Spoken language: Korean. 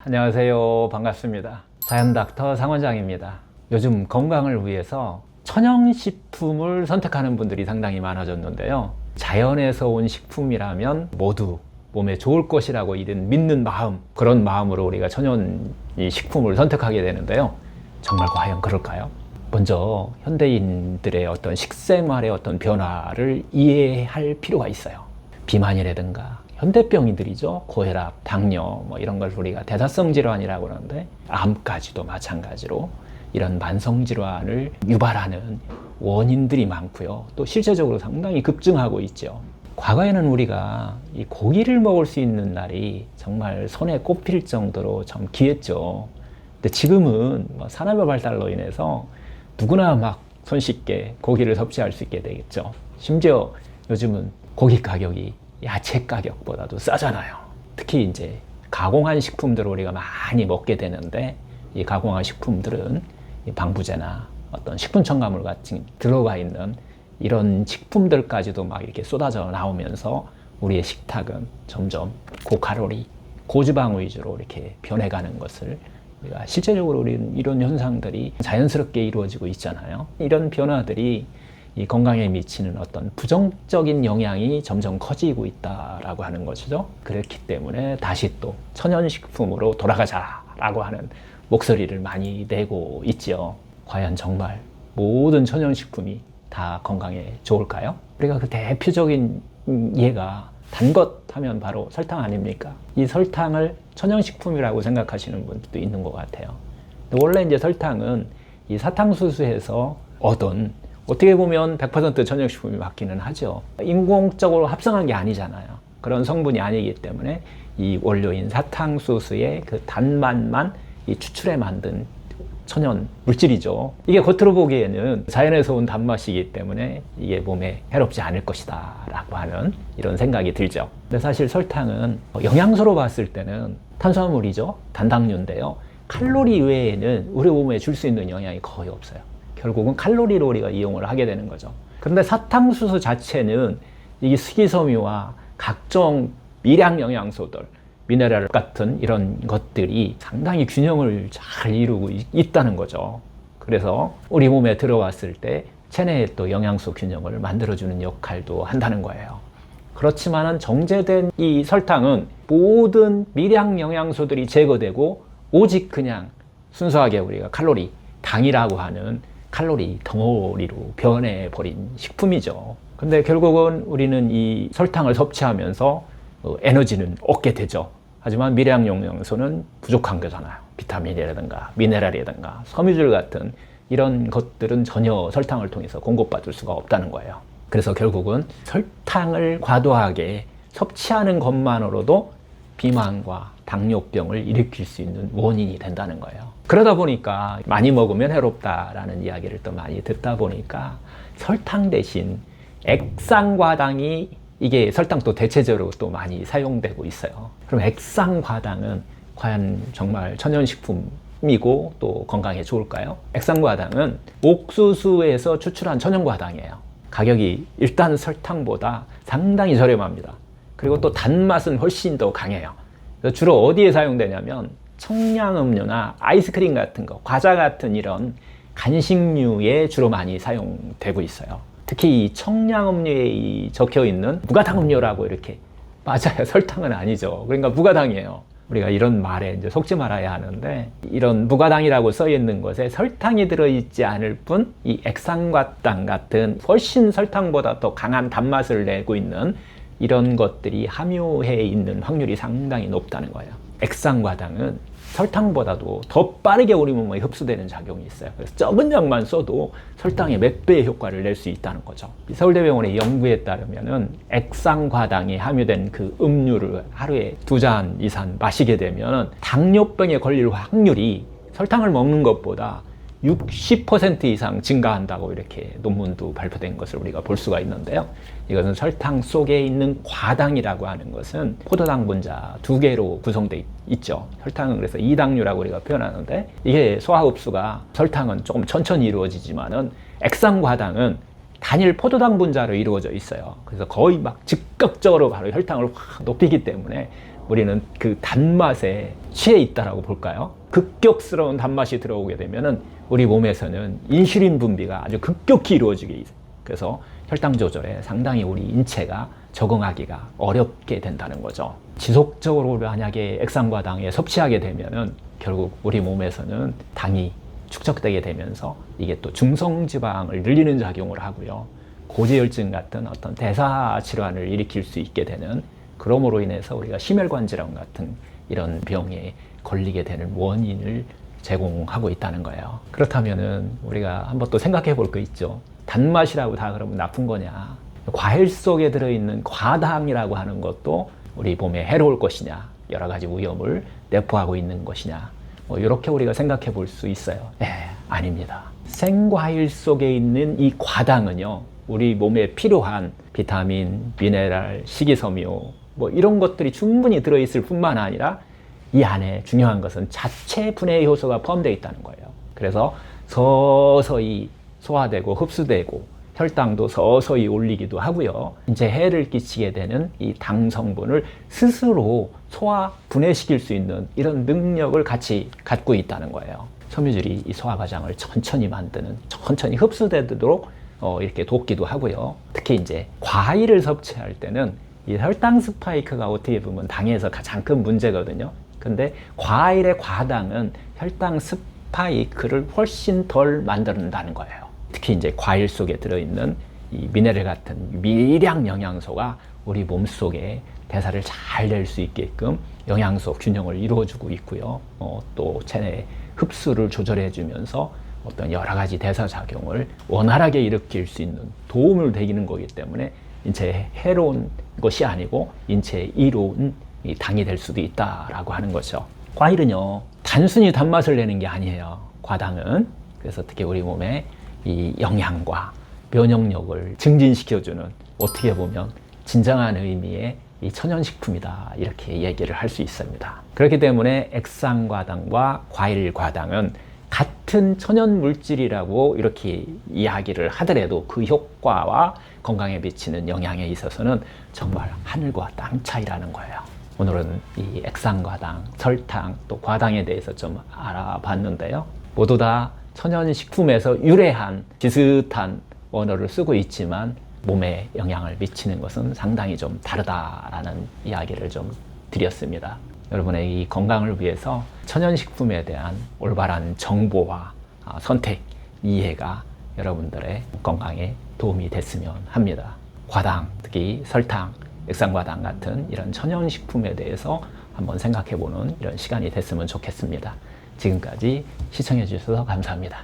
안녕하세요. 반갑습니다. 자연닥터 상원장입니다. 요즘 건강을 위해서 천연식품을 선택하는 분들이 상당히 많아졌는데요. 자연에서 온 식품이라면 모두 몸에 좋을 것이라고 이런 믿는 마음, 그런 마음으로 우리가 천연 식품을 선택하게 되는데요. 정말 과연 그럴까요? 먼저 현대인들의 어떤 식생활의 어떤 변화를 이해할 필요가 있어요. 비만이라든가 현대병이들이죠. 고혈압, 당뇨 이런 걸 우리가 대사성 질환이라고 그러는데 암까지도 마찬가지로 이런 만성 질환을 유발하는 원인들이 많고요. 또 실제적으로 상당히 급증하고 있죠. 과거에는 우리가 이 고기를 먹을 수 있는 날이 정말 손에 꼽힐 정도로 참 귀했죠. 근데 지금은 산업의 발달로 인해서 누구나 막 손쉽게 고기를 섭취할 수 있게 되겠죠. 심지어 요즘은 고기 가격이 야채 가격보다도 싸잖아요. 특히 이제 가공한 식품들을 우리가 많이 먹게 되는데 이 가공한 식품들은 이 방부제나 어떤 식품 첨가물 같은 들어가 있는 이런 식품들까지도 막 이렇게 쏟아져 나오면서 우리의 식탁은 점점 고칼로리, 고지방 위주로 이렇게 변해가는 것을 우리가 실제적으로 우리는 이런 현상들이 자연스럽게 이루어지고 있잖아요. 이런 변화들이 이 건강에 미치는 어떤 부정적인 영향이 점점 커지고 있다라고 하는 것이죠. 그렇기 때문에 다시 또 천연식품으로 돌아가자라고 하는 목소리를 많이 내고 있지요. 과연 정말 모든 천연식품이 다 건강에 좋을까요? 우리가 그 대표적인 예가 단 것 하면 바로 설탕 아닙니까? 이 설탕을 천연식품이라고 생각하시는 분들도 있는 것 같아요. 근데 원래 이제 설탕은 이 사탕수수에서 얻은 어떻게 보면 100% 천연식품이 맞기는 하죠. 인공적으로 합성한 게 아니잖아요. 그런 성분이 아니기 때문에 이 원료인 사탕수수의 그 단맛만 이 추출해 만든 천연 물질이죠. 이게 겉으로 보기에는 자연에서 온 단맛이기 때문에 이게 몸에 해롭지 않을 것이다 라고 하는 이런 생각이 들죠. 근데 사실 설탕은 영양소로 봤을 때는 탄수화물이죠. 단당류인데요. 칼로리 외에는 우리 몸에 줄 수 있는 영향이 거의 없어요. 결국은 칼로리로 우리가 이용을 하게 되는 거죠. 그런데 사탕수수 자체는 이게 식이섬유와 각종 미량 영양소들, 미네랄 같은 이런 것들이 상당히 균형을 잘 이루고 있다는 거죠. 그래서 우리 몸에 들어왔을 때 체내에 또 영양소 균형을 만들어주는 역할도 한다는 거예요. 그렇지만은 정제된 이 설탕은 모든 미량 영양소들이 제거되고 오직 그냥 순수하게 우리가 칼로리, 당이라고 하는 칼로리 덩어리로 변해버린 식품이죠. 근데 결국은 우리는 이 설탕을 섭취하면서 에너지는 얻게 되죠. 하지만 미량 영양소는 부족한 거잖아요. 비타민이라든가 미네랄이라든가 섬유질 같은 이런 것들은 전혀 설탕을 통해서 공급받을 수가 없다는 거예요. 그래서 결국은 설탕을 과도하게 섭취하는 것만으로도 비만과 당뇨병을 일으킬 수 있는 원인이 된다는 거예요. 그러다 보니까 많이 먹으면 해롭다라는 이야기를 또 많이 듣다 보니까 설탕 대신 액상과당이 이게 설탕도 대체적으로 또 많이 사용되고 있어요. 그럼 액상과당은 과연 정말 천연식품이고 또 건강에 좋을까요? 액상과당은 옥수수에서 추출한 천연과당이에요. 가격이 일단 설탕보다 상당히 저렴합니다. 그리고 또 단맛은 훨씬 더 강해요. 주로 어디에 사용되냐면 청량음료나 아이스크림 같은 거, 과자 같은 이런 간식류에 주로 많이 사용되고 있어요. 특히 이 청량음료에 적혀 있는 무가당 음료라고 이렇게, 맞아요. 설탕은 아니죠. 그러니까 무가당이에요. 우리가 이런 말에 이제 속지 말아야 하는데, 이런 무가당이라고 써 있는 것에 설탕이 들어있지 않을 뿐 이 액상과당 같은 훨씬 설탕보다 더 강한 단맛을 내고 있는 이런 것들이 함유해 있는 확률이 상당히 높다는 거예요. 액상과당은 설탕보다도 더 빠르게 우리 몸에 흡수되는 작용이 있어요. 그래서 적은 양만 써도 설탕의 몇 배의 효과를 낼 수 있다는 거죠. 서울대병원의 연구에 따르면은 액상과당이 함유된 그 음료를 하루에 2잔 이상 마시게 되면 당뇨병에 걸릴 확률이 설탕을 먹는 것보다 60% 이상 증가한다고 이렇게 논문도 발표된 것을 우리가 볼 수가 있는데요. 이것은 설탕 속에 있는 과당이라고 하는 것은 포도당 분자 2개로 구성되어 있죠. 설탕은 그래서 이당류라고 우리가 표현하는데, 이게 소화 흡수가 설탕은 조금 천천히 이루어지지만은 액상과당은 단일 포도당 분자로 이루어져 있어요. 그래서 거의 막 즉각적으로 바로 혈당을 확 높이기 때문에 우리는 그 단맛에 취해 있다라고 볼까요? 급격스러운 단맛이 들어오게 되면은 우리 몸에서는 인슐린 분비가 아주 급격히 이루어지게 돼요. 그래서 혈당 조절에 상당히 우리 인체가 적응하기가 어렵게 된다는 거죠. 지속적으로 만약에 액상과당에 섭취하게 되면은 결국 우리 몸에서는 당이 축적되게 되면서 이게 또 중성지방을 늘리는 작용을 하고요. 고지혈증 같은 어떤 대사 질환을 일으킬 수 있게 되는, 그러므로 인해서 우리가 심혈관 질환 같은 이런 병에 걸리게 되는 원인을 제공하고 있다는 거예요. 그렇다면은 우리가 한번 또 생각해 볼 거 있죠. 단맛이라고 다 그러면 나쁜 거냐? 과일 속에 들어있는 과당이라고 하는 것도 우리 몸에 해로울 것이냐? 여러 가지 위험을 내포하고 있는 것이냐? 이렇게 우리가 생각해 볼 수 있어요. 아닙니다. 생과일 속에 있는 이 과당은요, 우리 몸에 필요한 비타민, 미네랄, 식이섬유 이런 것들이 충분히 들어있을 뿐만 아니라 이 안에 중요한 것은 자체 분해 효소가 포함되어 있다는 거예요. 그래서 서서히 소화되고 흡수되고 혈당도 서서히 올리기도 하고요. 이제 해를 끼치게 되는 이 당 성분을 스스로 소화, 분해시킬 수 있는 이런 능력을 같이 갖고 있다는 거예요. 섬유질이 이 소화 과정을 천천히 만드는, 천천히 흡수되도록 이렇게 돕기도 하고요. 특히 이제 과일을 섭취할 때는 이 혈당 스파이크가 어떻게 보면 당에서 가장 큰 문제거든요. 근데 과일의 과당은 혈당 스파이크를 훨씬 덜 만든다는 거예요. 특히 이제 과일 속에 들어있는 이 미네랄 같은 미량 영양소가 우리 몸속에 대사를 잘 될 수 있게끔 영양소 균형을 이루어주고 있고요. 또 체내 흡수를 조절해주면서 어떤 여러 가지 대사 작용을 원활하게 일으킬 수 있는 도움을 되기는 거기 때문에 인체에 해로운 것이 아니고 인체에 이로운 당이 될 수도 있다라고 하는 거죠. 과일은요, 단순히 단맛을 내는 게 아니에요. 과당은. 그래서 특히 우리 몸에 이 영양과 면역력을 증진시켜주는, 어떻게 보면 진정한 의미의 이 천연식품이다, 이렇게 얘기를 할 수 있습니다. 그렇기 때문에 액상과당과 과일과당은 같은 천연물질이라고 이렇게 이야기를 하더라도 그 효과와 건강에 미치는 영향에 있어서는 정말 하늘과 땅 차이라는 거예요. 오늘은 이 액상과당, 설탕, 또 과당에 대해서 좀 알아봤는데요. 모두 다 천연식품에서 유래한 비슷한 원어를 쓰고 있지만 몸에 영향을 미치는 것은 상당히 좀 다르다라는 이야기를 좀 드렸습니다. 여러분의 이 건강을 위해서 천연식품에 대한 올바른 정보와 선택, 이해가 여러분들의 건강에 도움이 됐으면 합니다. 과당, 특히 설탕, 액상과당 같은 이런 천연식품에 대해서 한번 생각해보는 이런 시간이 됐으면 좋겠습니다. 지금까지 시청해 주셔서 감사합니다.